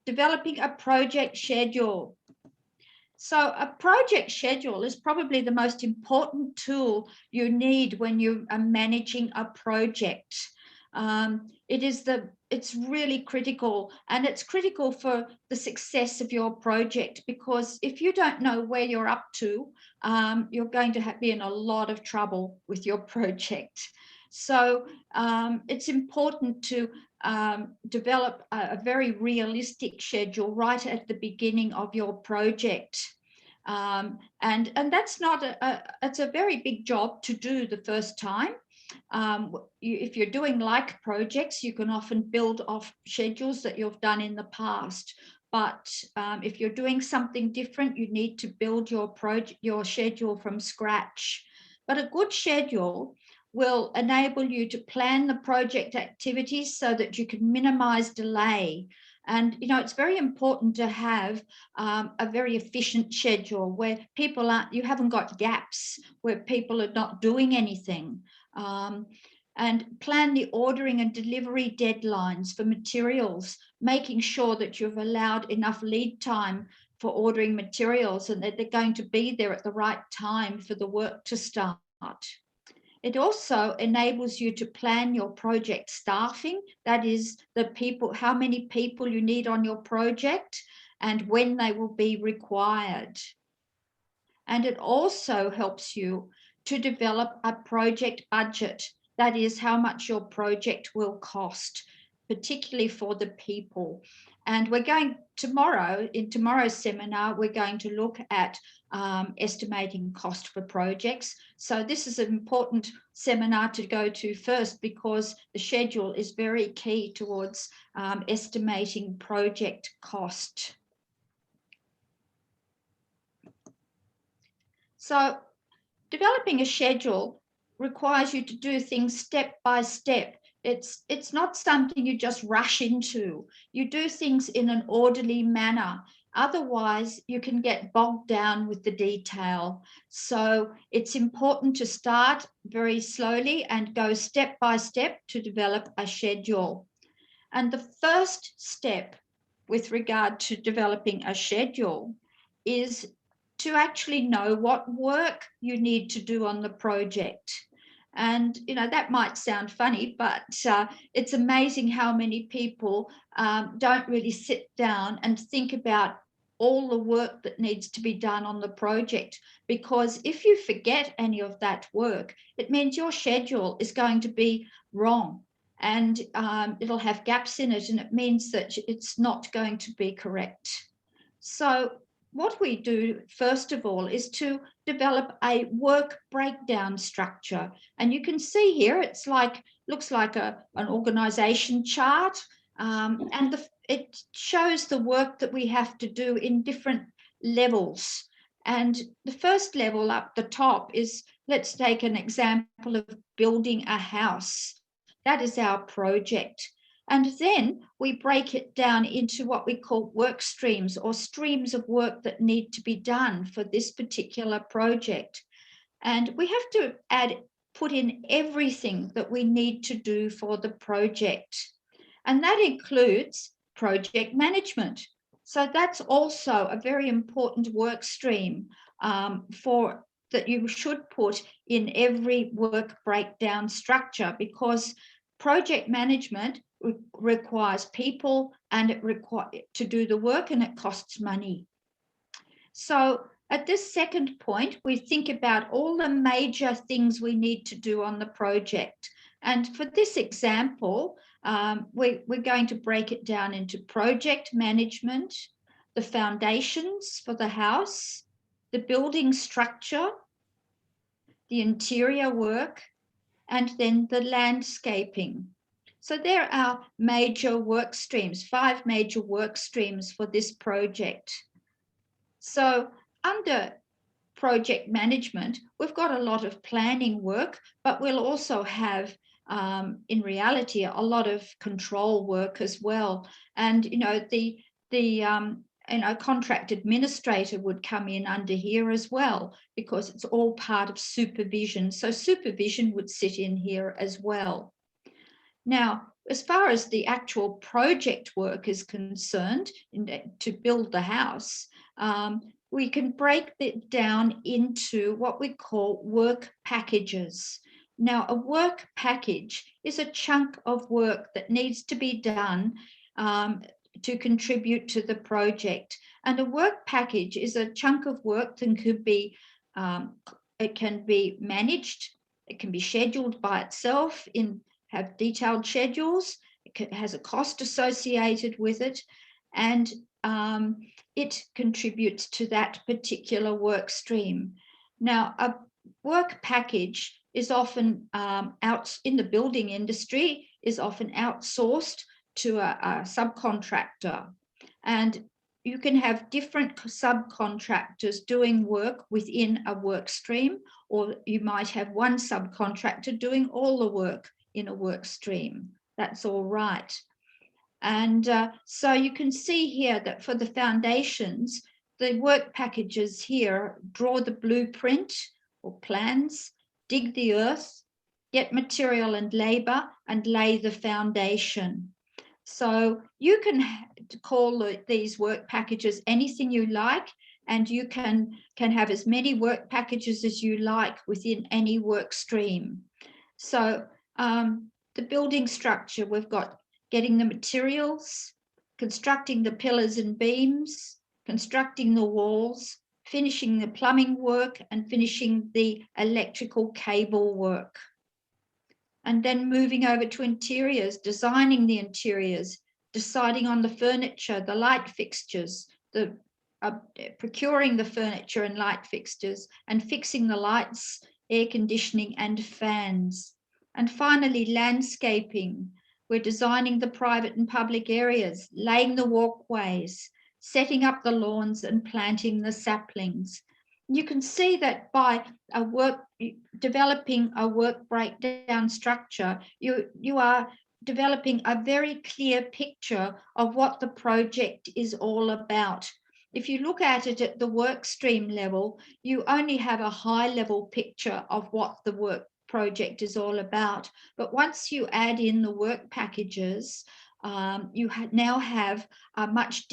developing a project schedule. So a project schedule is probably the most important tool you need when you are managing a project. It's really critical, and it's critical for the success of your project, because if you don't know where you're up to, you're going to be in a lot of trouble with your project. So it's important to develop a very realistic schedule right at the beginning of your project. And that's not it's a very big job to do the first time. If you're doing like projects, you can often build off schedules that you've done in the past. But if you're doing something different, you need to build your schedule from scratch. But a good schedule will enable you to plan the project activities so that you can minimize delay. And, it's very important to have a very efficient schedule where you haven't got gaps, where people are not doing anything. And plan the ordering and delivery deadlines for materials, making sure that you've allowed enough lead time for ordering materials and that they're going to be there at the right time for the work to start. It also enables you to plan your project staffing, that is, how many people you need on your project and when they will be required. And it also helps you to develop a project budget, that is, how much your project will cost, particularly for the people. And in tomorrow's seminar, we're going to look at estimating cost for projects. So this is an important seminar to go to first, because the schedule is very key towards estimating project cost. So developing a schedule requires you to do things step by step. It's not something you just rush into. You do things in an orderly manner. Otherwise, you can get bogged down with the detail. So it's important to start very slowly and go step by step to develop a schedule. And the first step with regard to developing a schedule is to actually know what work you need to do on the project. And, that might sound funny, but it's amazing how many people don't really sit down and think about all the work that needs to be done on the project. Because if you forget any of that work, it means your schedule is going to be wrong, and it'll have gaps in it, and it means that it's not going to be correct. So what we do, first of all, is to develop a work breakdown structure. And you can see here, looks like an organization chart. And it shows the work that we have to do in different levels. And the first level up the top is, let's take an example of building a house. That is our project. And then we break it down into what we call work streams, or streams of work that need to be done for this particular project. And we have to put in everything that we need to do for the project. And that includes project management. So that's also a very important work stream that you should put in every work breakdown structure, because project management requires people, and it requires to do the work, and it costs money. So at this second point, we think about all the major things we need to do on the project. And for this example, we're going to break it down into project management, the foundations for the house, the building structure, the interior work, and then the landscaping. So there are major work streams, 5 major work streams for this project. So under project management, we've got a lot of planning work, but we'll also have, in reality, a lot of control work as well. And, the contract administrator would come in under here as well, because it's all part of supervision. So supervision would sit in here as well. Now, as far as the actual project work is concerned, to build the house, we can break it down into what we call work packages. Now, a work package is a chunk of work that needs to be done to contribute to the project. And a work package is a chunk of work that could be, it can be managed, it can be scheduled by itself, have detailed schedules, it has a cost associated with it, and it contributes to that particular work stream. Now, a work package is often out in the building industry, is often outsourced to a subcontractor. And you can have different subcontractors doing work within a work stream, or you might have one subcontractor doing all the work in a work stream. That's all right. And so you can see here that for the foundations, the work packages here draw the blueprint or plans, dig the earth, get material and labor, and lay the foundation. So you can call these work packages anything you like, and you can have as many work packages as you like within any work stream. So the building structure, we've got getting the materials, constructing the pillars and beams, constructing the walls, finishing the plumbing work, and finishing the electrical cable work. And then moving over to interiors, designing the interiors, deciding on the furniture, the light fixtures, procuring the furniture and light fixtures, and fixing the lights, air conditioning, and fans. And finally, landscaping. We're designing the private and public areas, laying the walkways, setting up the lawns, and planting the saplings. You can see that by developing a work breakdown structure, you are developing a very clear picture of what the project is all about. If you look at it at the work stream level, you only have a high level picture of what the work project is all about. But once you add in the work packages, you now have a much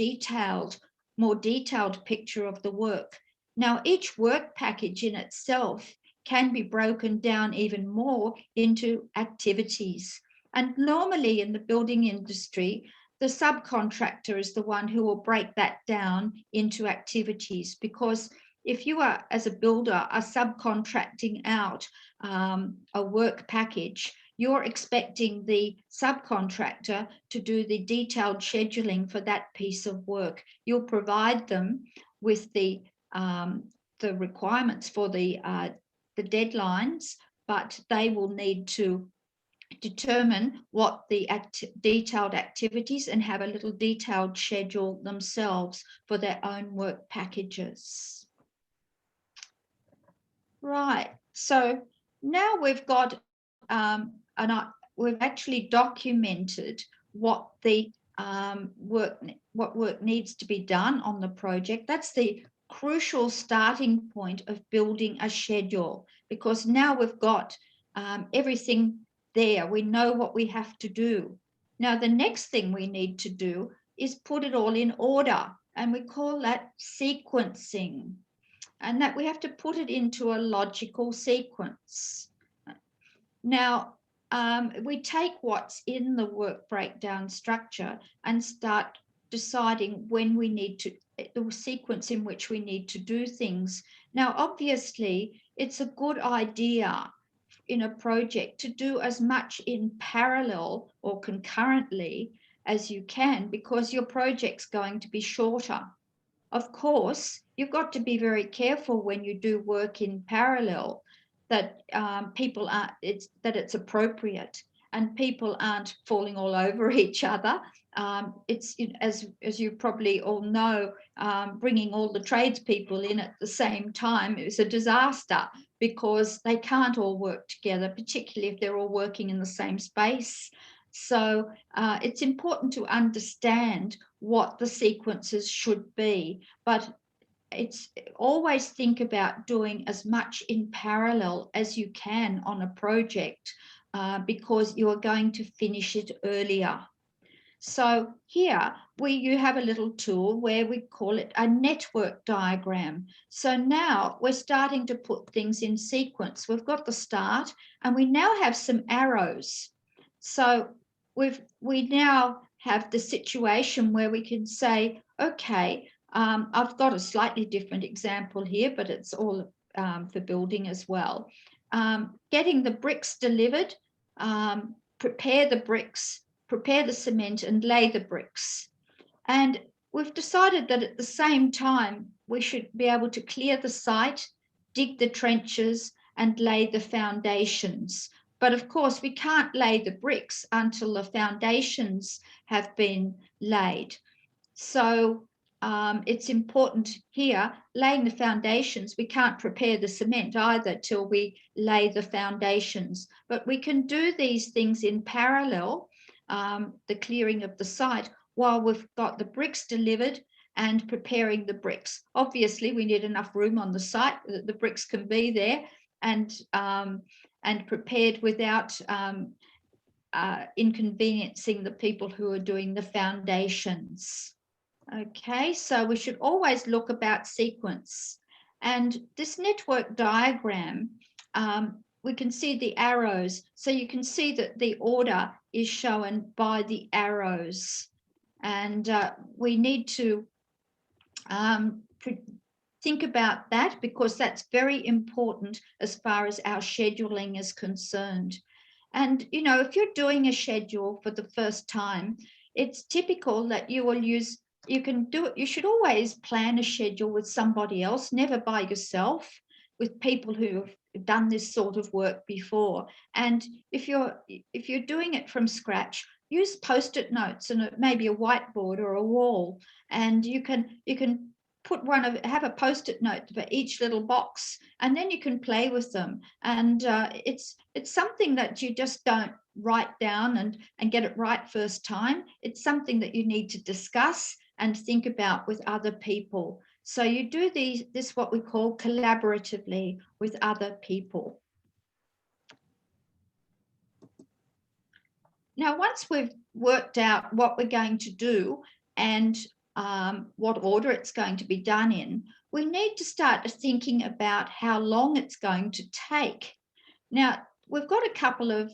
more detailed picture of the work. Now, each work package in itself can be broken down even more into activities. And normally in the building industry, the subcontractor is the one who will break that down into activities, because if you are, as a builder, are subcontracting out a work package, you're expecting the subcontractor to do the detailed scheduling for that piece of work. You'll provide them with the requirements for the deadlines, but they will need to determine what the detailed activities and have a little detailed schedule themselves for their own work packages. Right, so now we've got, we've actually documented what the work needs to be done on the project. That's the crucial starting point of building a schedule, because now we've got everything there. We know what we have to do. Now, the next thing we need to do is put it all in order, and we call that sequencing. And that we have to put it into a logical sequence. Now, we take what's in the work breakdown structure and start deciding when we need to, the sequence in which we need to do things. Now, obviously, it's a good idea in a project to do as much in parallel or concurrently as you can, because your project's going to be shorter. Of course, you've got to be very careful when you do work in parallel that it's appropriate and people aren't falling all over each other. It's, as you probably all know, bringing all the tradespeople in at the same time is a disaster, because they can't all work together, particularly if they're all working in the same space. So it's important to understand what the sequences should be, but it's always think about doing as much in parallel as you can on a project, because you are going to finish it earlier. So here you have a little tool where we call it a network diagram. So now we're starting to put things in sequence. We've got the start and we now have some arrows. So we now have the situation where we can say, okay, I've got a slightly different example here, but it's all for building as well. Getting the bricks delivered, prepare the bricks, prepare the cement and lay the bricks. And we've decided that at the same time, we should be able to clear the site, dig the trenches and lay the foundations. But of course, we can't lay the bricks until the foundations have been laid. So it's important here, laying the foundations. We can't prepare the cement either till we lay the foundations. But we can do these things in parallel, the clearing of the site, while we've got the bricks delivered and preparing the bricks. Obviously, we need enough room on the site that the bricks can be there and prepared without inconveniencing the people who are doing the foundations. Okay, so we should always look about sequence. And this network diagram, we can see the arrows. So you can see that the order is shown by the arrows. And we need to think about that because that's very important as far as our scheduling is concerned. And, you know, if you're doing a schedule for the first time, it's typical that you will use, you can do it, you should always plan a schedule with somebody else, never by yourself, with people who have done this sort of work before. And if you're doing it from scratch, use post-it notes and maybe a whiteboard or a wall, and you can put have a post-it note for each little box, and then you can play with them. And it's something that you just don't write down and get it right first time. It's something that you need to discuss and think about with other people. So you do this what we call collaboratively with other people. Now, once we've worked out what we're going to do and what order it's going to be done in, we need to start thinking about how long it's going to take. Now, we've got a couple of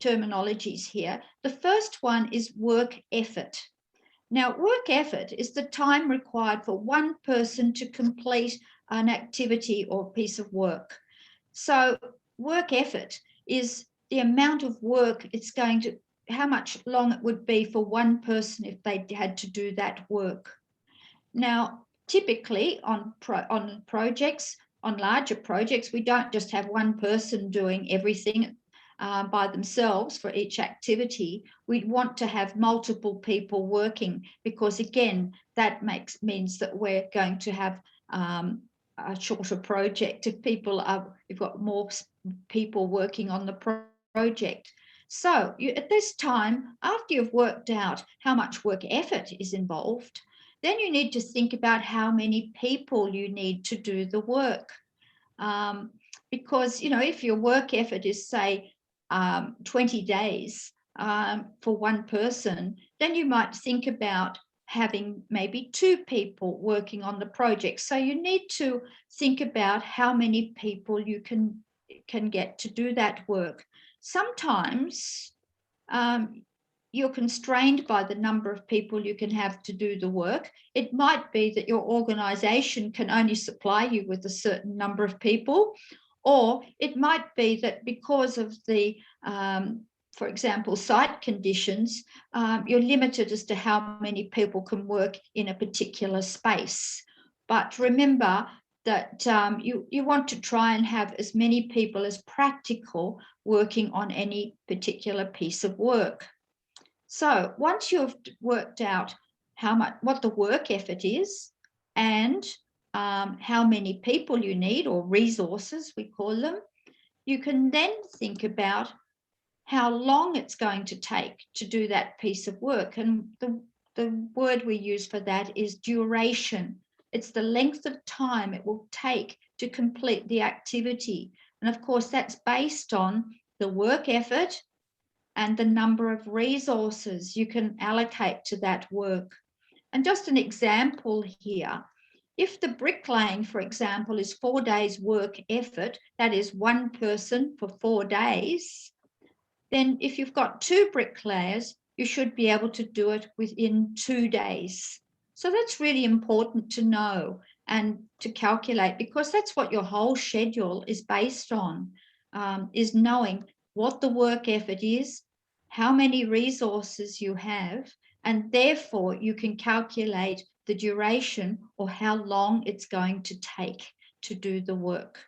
terminologies here. The first one is work effort. Now, work effort is the time required for one person to complete an activity or piece of work. So work effort is the amount of work it's going to, how much long it would be for one person if they had to do that work. Now, typically on projects, on larger projects, we don't just have one person doing everything by themselves for each activity. We want to have multiple people working because, again, that means that we're going to have a shorter project if you've got more people working on the project. So at this time, after you've worked out how much work effort is involved, then you need to think about how many people you need to do the work. Because, you know, if your work effort is, say, 20 days for one person, then you might think about having maybe 2 people working on the project. So you need to think about how many people you can get to do that work. Sometimes you're constrained by the number of people you can have to do the work. It might be that your organization can only supply you with a certain number of people, or it might be that because of the, for example, site conditions, you're limited as to how many people can work in a particular space. But remember that you want to try and have as many people as practical working on any particular piece of work. So once you've worked out what the work effort is and how many people you need, or resources we call them, you can then think about how long it's going to take to do that piece of work. And the word we use for that is duration. It's the length of time it will take to complete the activity. And of course, that's based on the work effort and the number of resources you can allocate to that work. And just an example here, if the bricklaying, for example, is 4 days work effort, that is one person for 4 days, then if you've got 2 bricklayers, you should be able to do it within 2 days. So that's really important to know and to calculate, because that's what your whole schedule is based on, is knowing what the work effort is, how many resources you have, and therefore you can calculate the duration or how long it's going to take to do the work.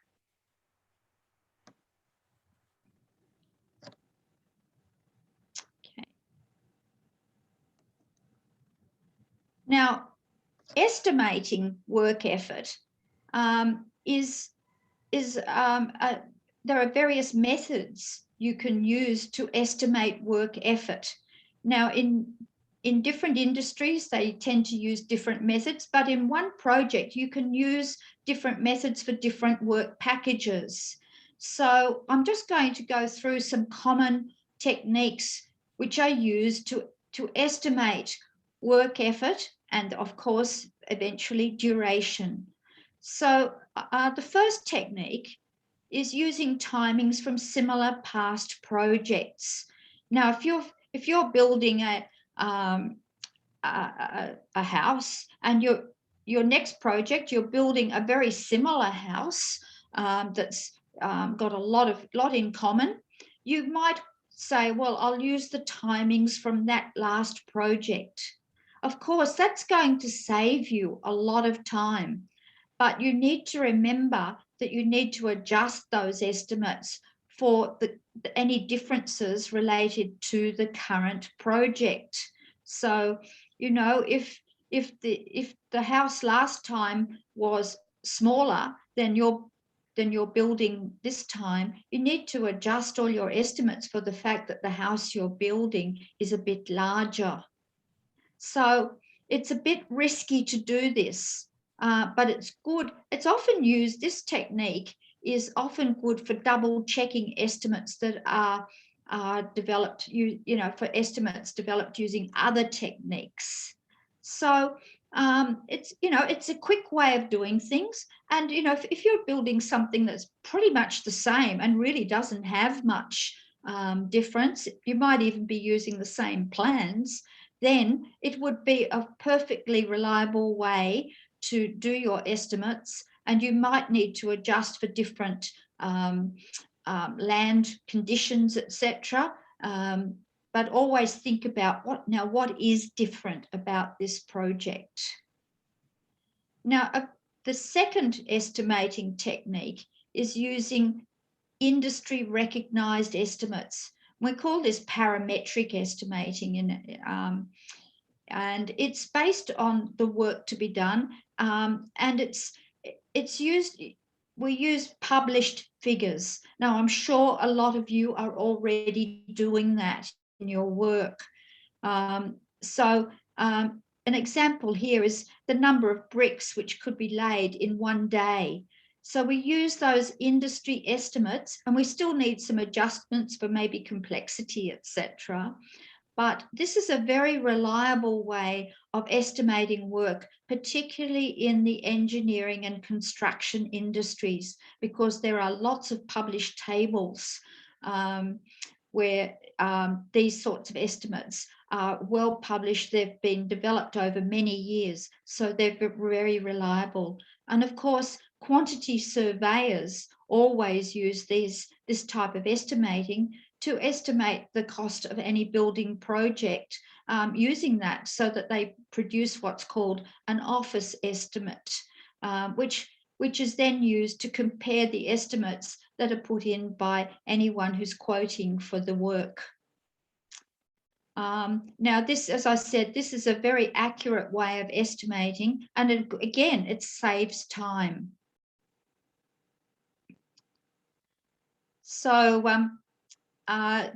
Okay. Now, estimating work effort there are various methods you can use to estimate work effort. Now, in different industries, they tend to use different methods, but in one project, you can use different methods for different work packages. So I'm just going to go through some common techniques which are used to estimate work effort and, of course, eventually duration. So the first technique is using timings from similar past projects. Now, if you're building a house, and your next project, you're building a very similar house that's got a lot in common, you might say, well, I'll use the timings from that last project. Of course, that's going to save you a lot of time, but you need to remember that you need to adjust those estimates for any differences related to the current project. So, you know, if the house last time was smaller than you're building this time, you need to adjust all your estimates for the fact that the house you're building is a bit larger. So it's a bit risky to do this, but it's good. It's often used, this technique is often good for double checking estimates that are developed, you know, for estimates developed using other techniques. So it's a quick way of doing things. And, you know, if you're building something that's pretty much the same and really doesn't have much difference, you might even be using the same plans, then it would be a perfectly reliable way to do your estimates. And you might need to adjust for different land conditions, etc. But always think about what is different about this project. Now, the second estimating technique is using industry recognized estimates. We call this parametric estimating, and it's based on the work to be done, and we use published figures. Now, I'm sure a lot of you are already doing that in your work. An example here is the number of bricks which could be laid in one day. So we use those industry estimates, and we still need some adjustments for maybe complexity, etc. But this is a very reliable way of estimating work, particularly in the engineering and construction industries, because there are lots of published tables where these sorts of estimates are well published. They've been developed over many years, so they're very reliable. And of course, quantity surveyors always use this type of estimating to estimate the cost of any building project, using that so that they produce what's called an office estimate, which is then used to compare the estimates that are put in by anyone who's quoting for the work. Now, this, as I said, this is a very accurate way of estimating, and again, it saves time. So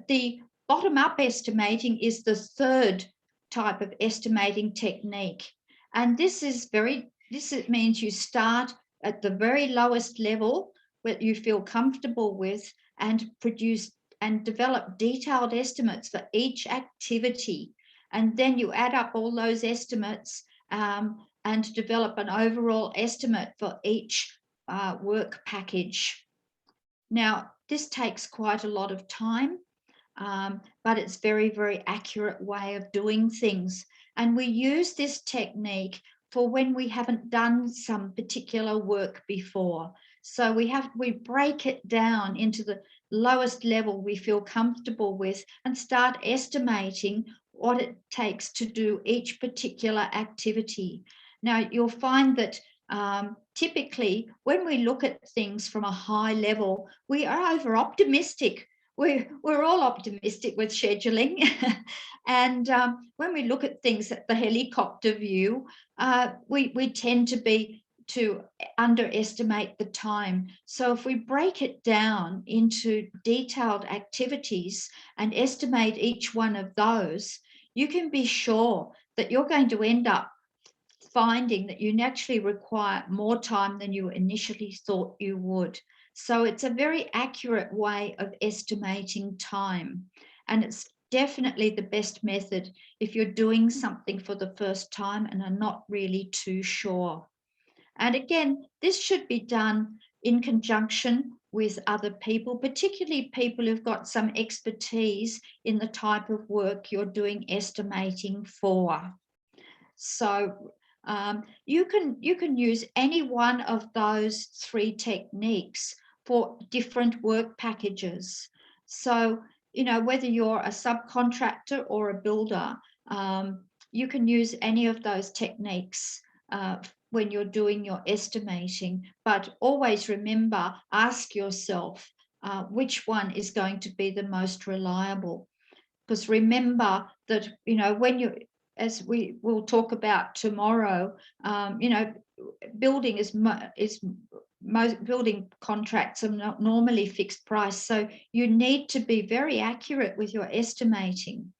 the bottom-up estimating is the third type of estimating technique, and this means you start at the very lowest level that you feel comfortable with and produce and develop detailed estimates for each activity. And then you add up all those estimates and develop an overall estimate for each work package. Now, this takes quite a lot of time, but it's very, very accurate way of doing things. And we use this technique for when we haven't done some particular work before. So we break it down into the lowest level we feel comfortable with and start estimating what it takes to do each particular activity. Now, you'll find that typically when we look at things from a high level, we are over optimistic. We're all optimistic with scheduling. And when we look at things at the helicopter view, we tend to underestimate the time. So if we break it down into detailed activities and estimate each one of those, you can be sure that you're going to end up finding that you naturally require more time than you initially thought you would. So it's a very accurate way of estimating time. And it's definitely the best method if you're doing something for the first time and are not really too sure. And again, this should be done in conjunction with other people, particularly people who've got some expertise in the type of work you're doing estimating for. So you can use any one of those three techniques for different work packages. So, whether you're a subcontractor or a builder, you can use any of those techniques when you're doing your estimating. But always remember, ask yourself which one is going to be the most reliable. Because remember that, when you, as we will talk about tomorrow, building most building contracts are not normally fixed price. So you need to be very accurate with your estimating.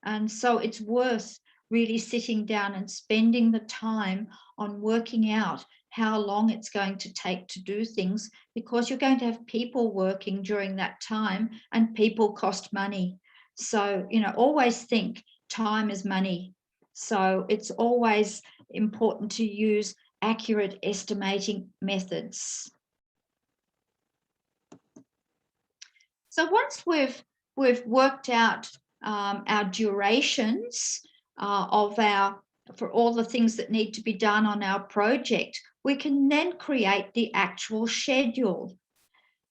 And so it's worth really sitting down and spending the time on working out how long it's going to take to do things, because you're going to have people working during that time, and people cost money. So, always think time is money. So it's always important to use accurate estimating methods. So once we've worked out our durations for all the things that need to be done on our project, we can then create the actual schedule.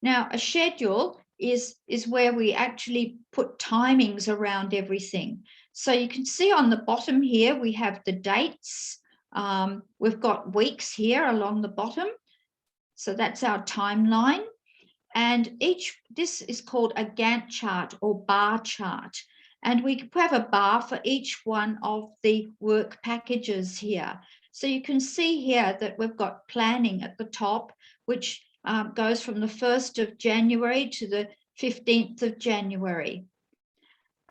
Now, a schedule is where we actually put timings around everything. So you can see on the bottom here, we have the dates. We've got weeks here along the bottom. So that's our timeline. And this is called a Gantt chart or bar chart. And we have a bar for each one of the work packages here. So you can see here that we've got planning at the top, which goes from the 1st of January to the 15th of January.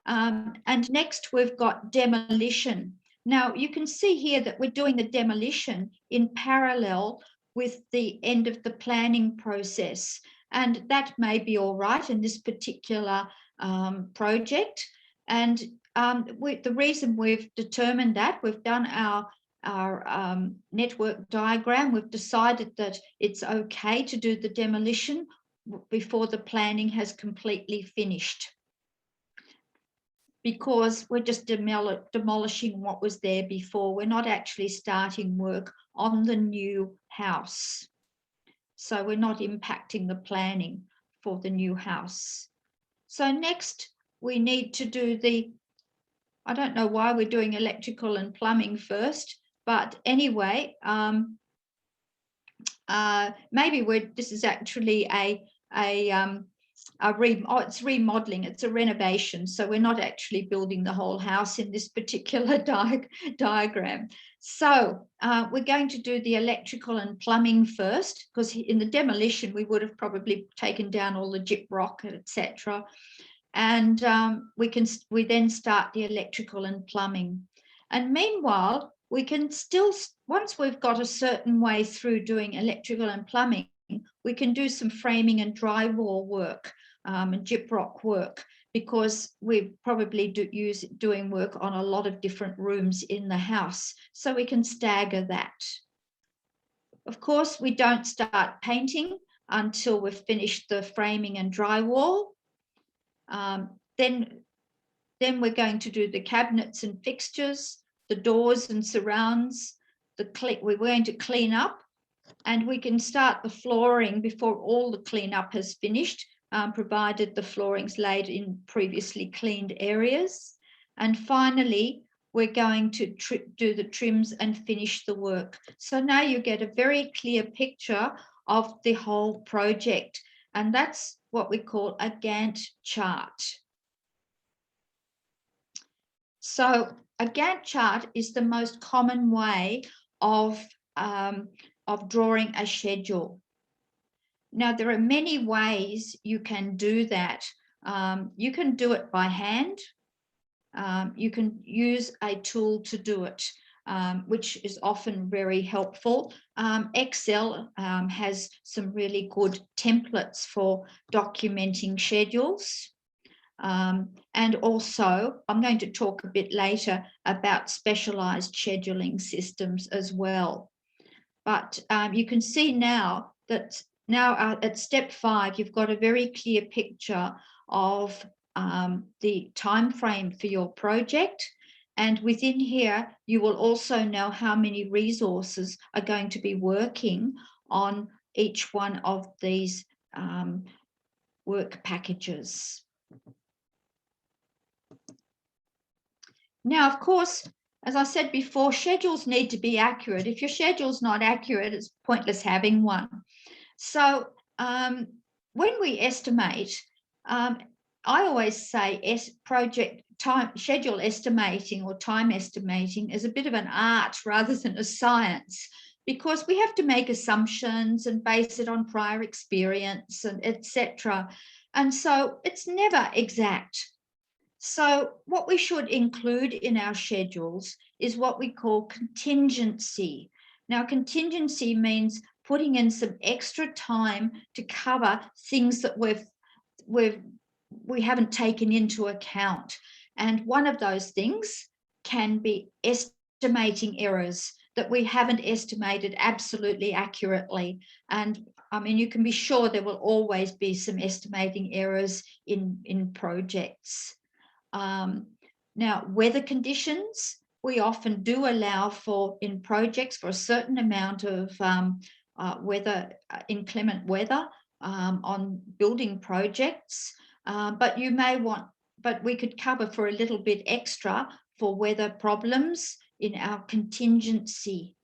And next we've got demolition. Now you can see here that we're doing the demolition in parallel with the end of the planning process. And that may be all right in this particular project. And the reason we've determined that, we've done our network diagram, we've decided that it's okay to do the demolition before the planning has completely finished, because we're just demolishing what was there before. We're not actually starting work on the new house. So we're not impacting the planning for the new house. So next we need to do I don't know why we're doing electrical and plumbing first, but anyway, maybe this is actually it's remodeling, it's a renovation. So we're not actually building the whole house in this particular diagram. So we're going to do the electrical and plumbing first, because in the demolition, we would have probably taken down all the gyprock, etc. And we then start the electrical and plumbing. And meanwhile, we can still, once we've got a certain way through doing electrical and plumbing, we can do some framing and drywall work, and gyprock work, because we're probably doing work on a lot of different rooms in the house, so we can stagger that. Of course, we don't start painting until we've finished the framing and drywall. Then we're going to do the cabinets and fixtures, the doors and surrounds. We're going to clean up, and we can start the flooring before all the cleanup has finished, provided the flooring's laid in previously cleaned areas. And finally, we're going to do the trims and finish the work. So now you get a very clear picture of the whole project, and that's what we call a Gantt chart. So a Gantt chart is the most common way of drawing a schedule. Now, there are many ways you can do that. You can do it by hand. You can use a tool to do it, which is often very helpful. Excel has some really good templates for documenting schedules. And also, I'm going to talk a bit later about specialized scheduling systems as well. But you can see now that at step 5, you've got a very clear picture of the time frame for your project. And within here, you will also know how many resources are going to be working on each one of these work packages. Now, of course, as I said before, schedules need to be accurate. If your schedule's not accurate, it's pointless having one. So when we estimate, I always say schedule estimating or time estimating is a bit of an art rather than a science, because we have to make assumptions and base it on prior experience and etc. And so it's never exact. So what we should include in our schedules is what we call contingency. Now, contingency means putting in some extra time to cover things that we haven't taken into account. And one of those things can be estimating errors that we haven't estimated absolutely accurately. And I mean, you can be sure there will always be some estimating errors in projects. Now, weather conditions, we often do allow for in projects for a certain amount of inclement weather on building projects, but we could cover for a little bit extra for weather problems in our contingency.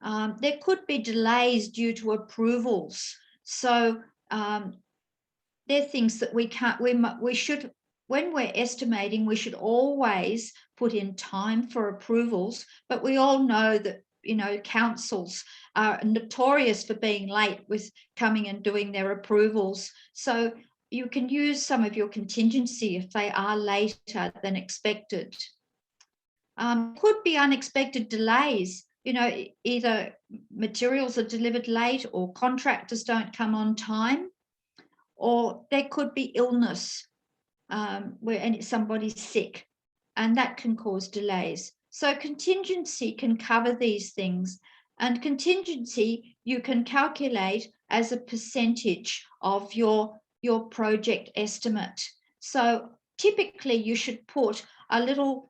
There could be delays due to approvals. So they're things that we should, when we're estimating, we should always put in time for approvals, but we all know that, you know, councils are notorious for being late with coming and doing their approvals. So you can use some of your contingency if they are later than expected. Could be unexpected delays, you know, either materials are delivered late or contractors don't come on time, or there could be illness where somebody's sick, and that can cause delays. So contingency can cover these things, and contingency you can calculate as a percentage of your project estimate. So typically you should put a little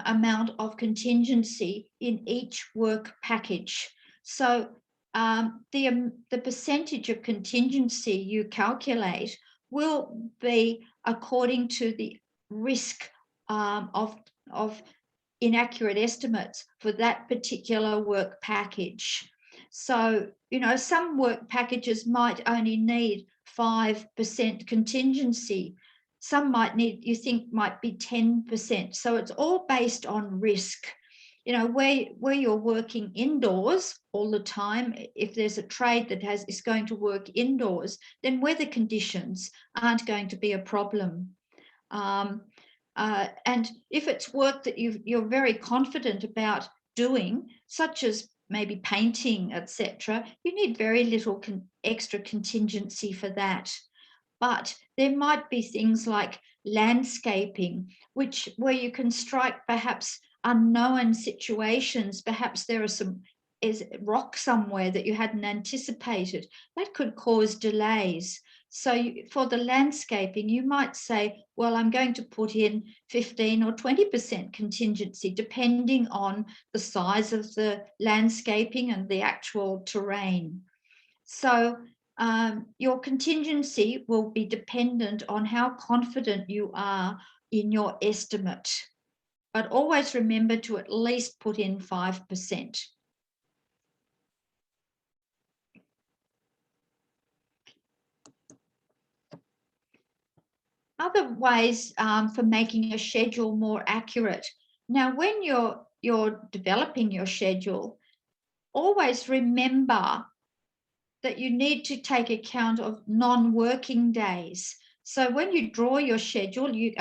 amount of contingency in each work package. So the percentage of contingency you calculate will be according to the risk of inaccurate estimates for that particular work package. So, you know, some work packages might only need 5% contingency. Some might need, you think, might be 10%. So it's all based on risk. You know, where you're working indoors all the time, if there's a trade that is going to work indoors, then weather conditions aren't going to be a problem. And if it's work that you're very confident about doing, such as maybe painting, etc., you need very little extra contingency for that. but there might be things like landscaping, where you can strike perhaps unknown situations. Perhaps there is rock somewhere that you hadn't anticipated. That could cause delays. So for the landscaping, you might say, well, I'm going to put in 15 or 20% contingency, depending on the size of the landscaping and the actual terrain. So your contingency will be dependent on how confident you are in your estimate. But always remember to at least put in 5%. Other ways for making a schedule more accurate. Now, when you're developing your schedule, always remember that you need to take account of non-working days. So when you draw your schedule, you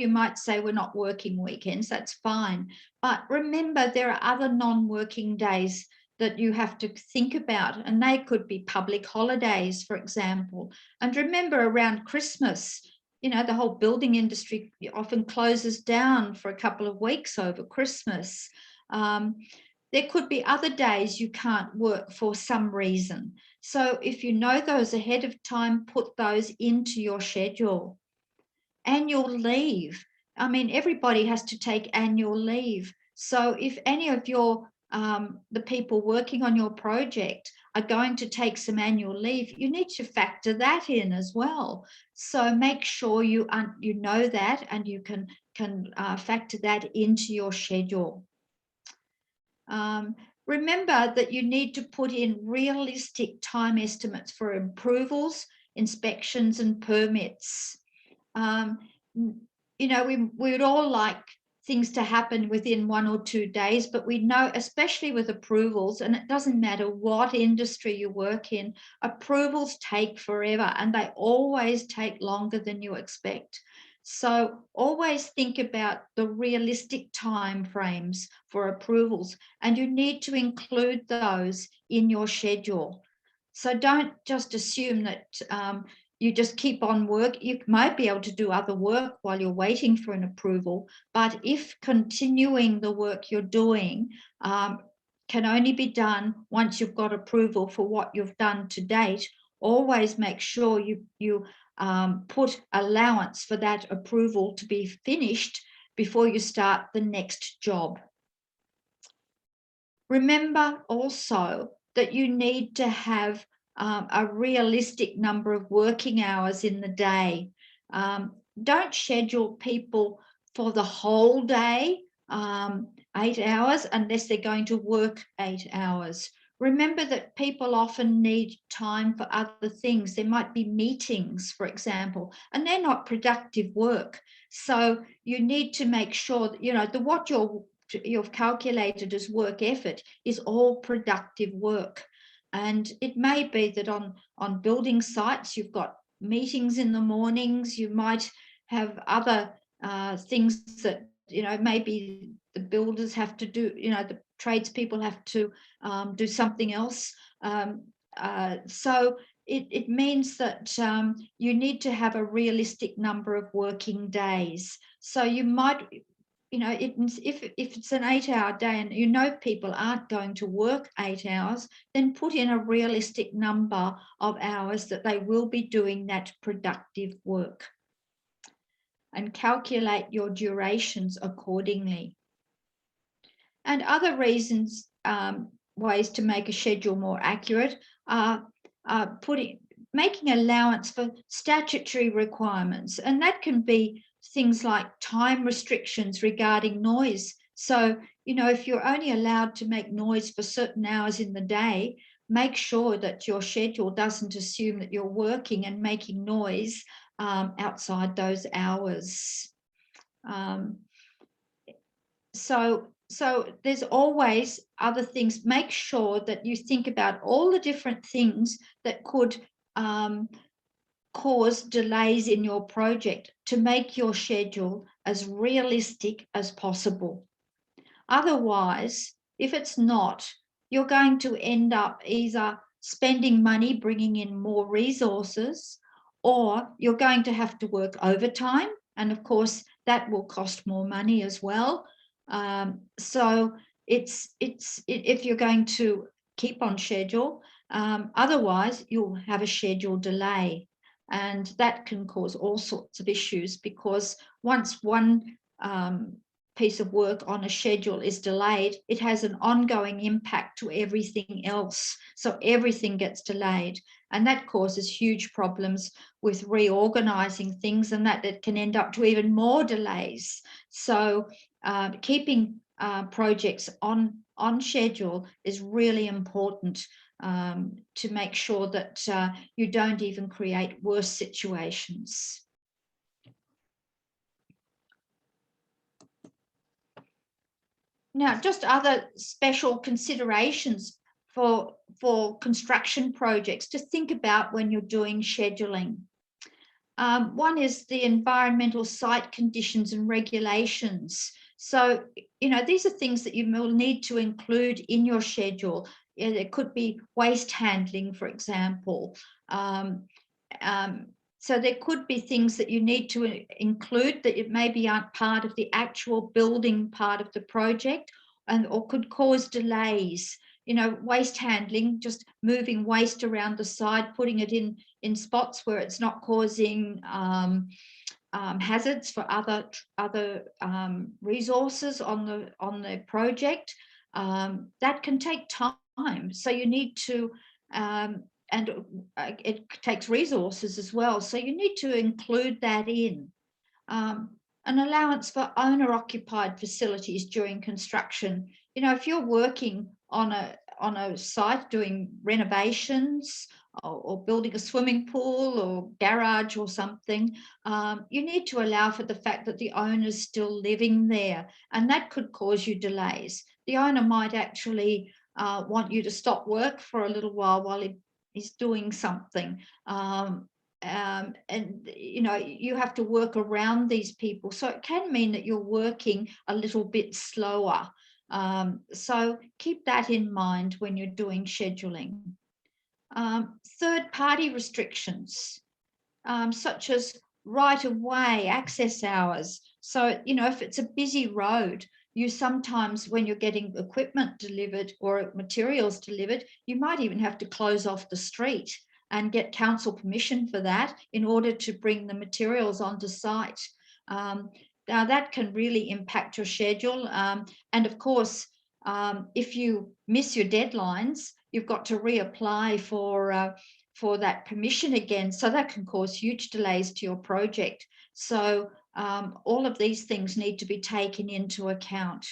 might say we're not working weekends, that's fine. But remember, there are other non-working days that you have to think about, and they could be public holidays, for example. And remember, around Christmas, the whole building industry often closes down for a couple of weeks over Christmas. There could be other days you can't work for some reason. So if you know those ahead of time, put those into your schedule. Annual leave. I mean, everybody has to take annual leave. So if any of the people working on your project are going to take some annual leave, you need to factor that in as well. So make sure you know that, and you can factor that into your schedule. Remember that you need to put in realistic time estimates for approvals, inspections, and permits. We would all like things to happen within 1 or 2 days, but we know, especially with approvals, and it doesn't matter what industry you work in, approvals take forever, and they always take longer than you expect. So always think about the realistic time frames for approvals, and you need to include those in your schedule. So don't just assume that you just keep on work. You might be able to do other work while you're waiting for an approval, but if continuing the work you're doing can only be done once you've got approval for what you've done to date, always make sure you put allowance for that approval to be finished before you start the next job. Remember also that you need to have a realistic number of working hours in the day. Don't schedule people for the whole day, 8 hours, unless they're going to work 8 hours. Remember that people often need time for other things. There might be meetings, for example, and they're not productive work. So you need to make sure that, what you've calculated as work effort is all productive work. And it may be that on building sites, you've got meetings in the mornings. You might have other things that, maybe the builders have to do, the tradespeople have to do something else. So it means that you need to have a realistic number of working days. So you might, if it's an 8-hour day and people aren't going to work 8 hours, then put in a realistic number of hours that they will be doing that productive work, and calculate your durations accordingly. And other reasons, ways to make a schedule more accurate are making allowance for statutory requirements, and that can be things like time restrictions regarding noise. So, if you're only allowed to make noise for certain hours in the day, make sure that your schedule doesn't assume that you're working and making noise outside those hours. So there's always other things. Make sure that you think about all the different things that could cause delays in your project to make your schedule as realistic as possible. Otherwise, if it's not, you're going to end up either spending money bringing in more resources, or you're going to have to work overtime. And of course, that will cost more money as well. So if you're going to keep on schedule, otherwise you'll have a schedule delay. And that can cause all sorts of issues, because once one piece of work on a schedule is delayed, it has an ongoing impact to everything else. So everything gets delayed, and that causes huge problems with reorganizing things, and that it can end up to even more delays. So keeping projects on schedule is really important, to make sure that you don't even create worse situations. Now, just other special considerations for construction projects to think about when you're doing scheduling. One is the environmental site conditions and regulations. So, these are things that you will need to include in your schedule. It could be waste handling, for example. So there could be things that you need to include that maybe aren't part of the actual building part of the project, or could cause delays. Waste handling, just moving waste around the site, putting it in spots where it's not causing hazards for other resources on the project. That can take time, so you need to, and it takes resources as well, so you need to include that in. An allowance for owner-occupied facilities during construction. If you're working on a site doing renovations or building a swimming pool or garage or something, you need to allow for the fact that the owner's still living there, and that could cause you delays. The owner might actually want you to stop work for a little while he's doing something. And you have to work around these people, so it can mean that you're working a little bit slower. So keep that in mind when you're doing scheduling. Third-party restrictions, such as right-of-way access hours. So if it's a busy road, you sometimes, when you're getting equipment delivered or materials delivered, you might even have to close off the street and get council permission for that in order to bring the materials onto site. Now that can really impact your schedule. And of course, if you miss your deadlines, you've got to reapply for that permission again. So that can cause huge delays to your project. So all of these things need to be taken into account.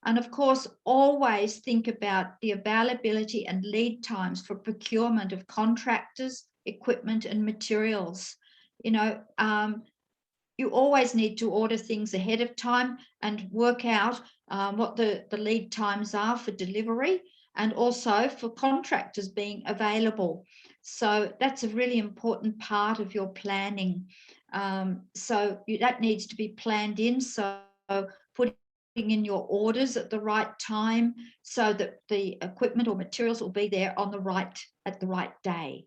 And of course, always think about the availability and lead times for procurement of contractors, equipment, and materials. You always need to order things ahead of time and work out what the lead times are for delivery, and also for contractors being available. So that's a really important part of your planning. So that needs to be planned in. So putting in your orders at the right time so that the equipment or materials will be there at the right day.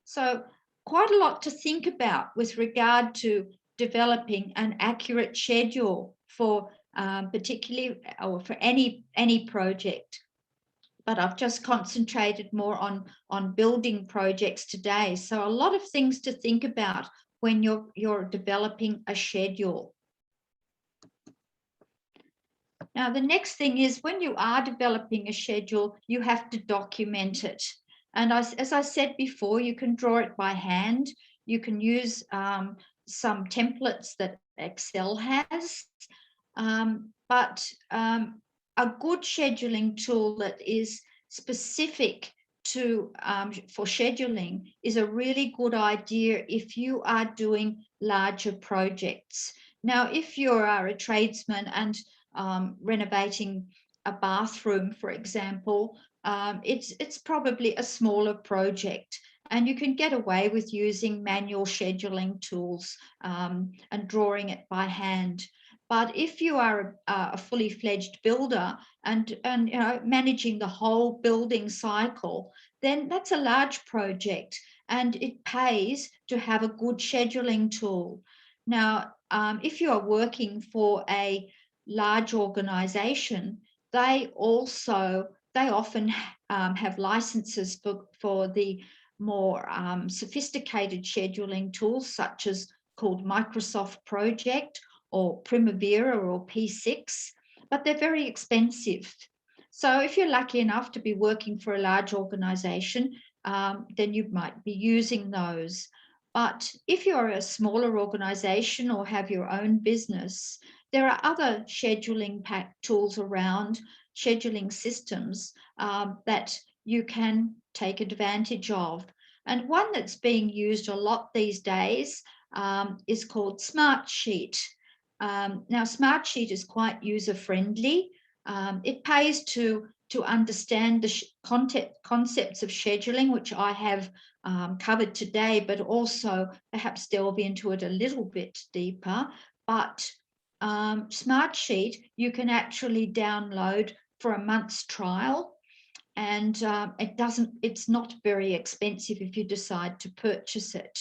So quite a lot to think about with regard to developing an accurate schedule for particularly or for any project. But I've just concentrated more on building projects today. So a lot of things to think about when you're developing a schedule. Now, the next thing is, when you are developing a schedule, you have to document it. And as I said before, you can draw it by hand. You can use some templates that Excel has. But a good scheduling tool that is specific for scheduling is a really good idea if you are doing larger projects. Now, if you are a tradesman and renovating a bathroom, for example, it's probably a smaller project, and you can get away with using manual scheduling tools and drawing it by hand. But if you are a fully fledged builder and managing the whole building cycle, then that's a large project, and it pays to have a good scheduling tool. Now, if you are working for a large organization, they often have licenses for the more sophisticated scheduling tools, such as called Microsoft Project or Primavera or P6, but they're very expensive. So if you're lucky enough to be working for a large organization, then you might be using those. But if you're a smaller organization or have your own business, there are other scheduling tools around, scheduling systems that you can take advantage of. And one that's being used a lot these days is called Smartsheet. Now, Smartsheet is quite user-friendly. It pays to understand the concepts of scheduling, which I have covered today, but also perhaps delve into it a little bit deeper. But Smartsheet, you can actually download for a month's trial, and it's not very expensive if you decide to purchase it.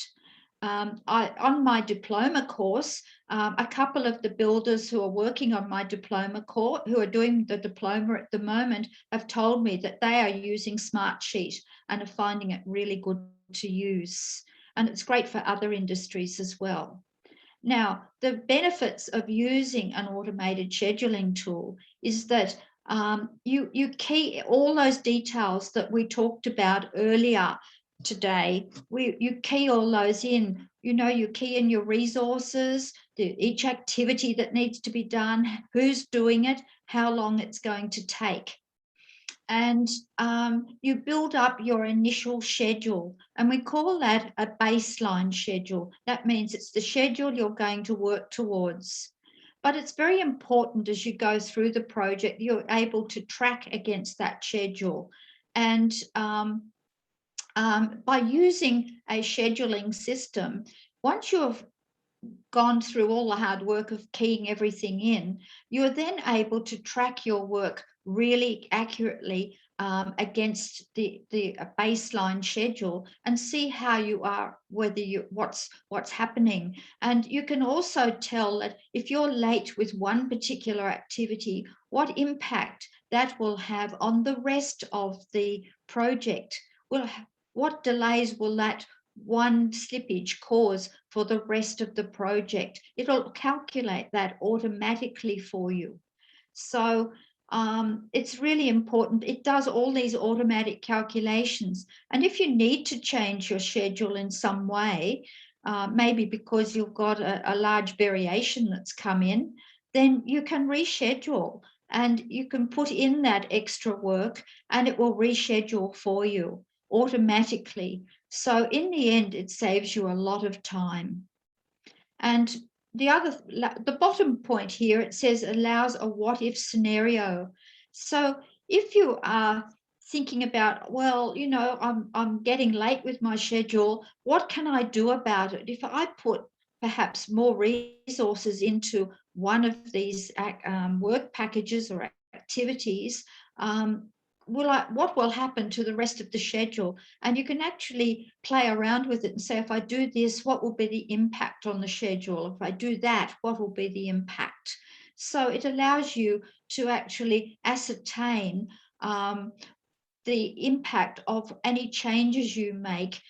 On my diploma course, a couple of the builders who are working on my diploma course, who are doing the diploma at the moment, have told me that they are using Smartsheet and are finding it really good to use. And it's great for other industries as well. Now, the benefits of using an automated scheduling tool is that you key all those details that we talked about earlier today. You key all those in. You key in your resources, each activity that needs to be done, who's doing it, how long it's going to take. And you build up your initial schedule, and we call that a baseline schedule. That means it's the schedule you're going to work towards. But it's very important as you go through the project, you're able to track against that schedule. And by using a scheduling system, once you've gone through all the hard work of keying everything in, you're then able to track your work really accurately against the baseline schedule and see how you are, what's happening. And you can also tell that if you're late with one particular activity, what impact that will have on the rest of the project. What delays will that one slippage cause for the rest of the project? It'll calculate that automatically for you. So it's really important. It does all these automatic calculations. And if you need to change your schedule in some way, maybe because you've got a large variation that's come in, then you can reschedule and you can put in that extra work and it will reschedule for you automatically. So in the end, it saves you a lot of time. And the bottom point here, it says allows a what if scenario. So if you are thinking about, well, I'm getting late with my schedule, what can I do about it? If I put perhaps more resources into one of these work packages or activities, what will happen to the rest of the schedule? And you can actually play around with it and say, if I do this, what will be the impact on the schedule? If I do that, what will be the impact? So it allows you to actually ascertain the impact of any changes you make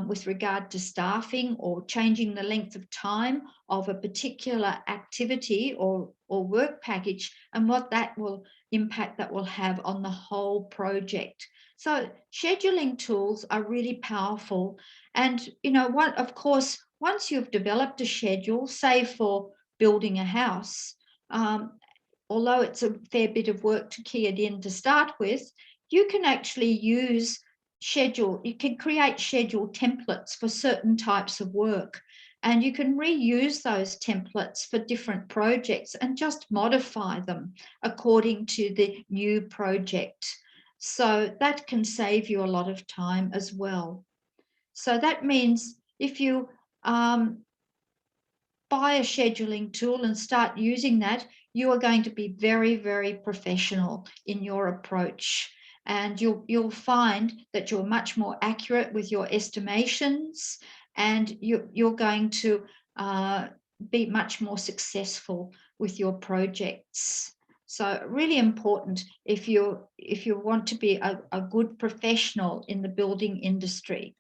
with regard to staffing or changing the length of time of a particular activity or work package, and what that will impact that will have on the whole project. So scheduling tools are really powerful. And, of course, once you've developed a schedule, say for building a house, although it's a fair bit of work to key it in to start with, you can actually use you can create schedule templates for certain types of work, and you can reuse those templates for different projects and just modify them according to the new project. So that can save you a lot of time as well. So that means if you buy a scheduling tool and start using that, you are going to be very, very professional in your approach. and you'll find that you're much more accurate with your estimations, and you're going to be much more successful with your projects. So really important if you want to be a good professional in the building industry.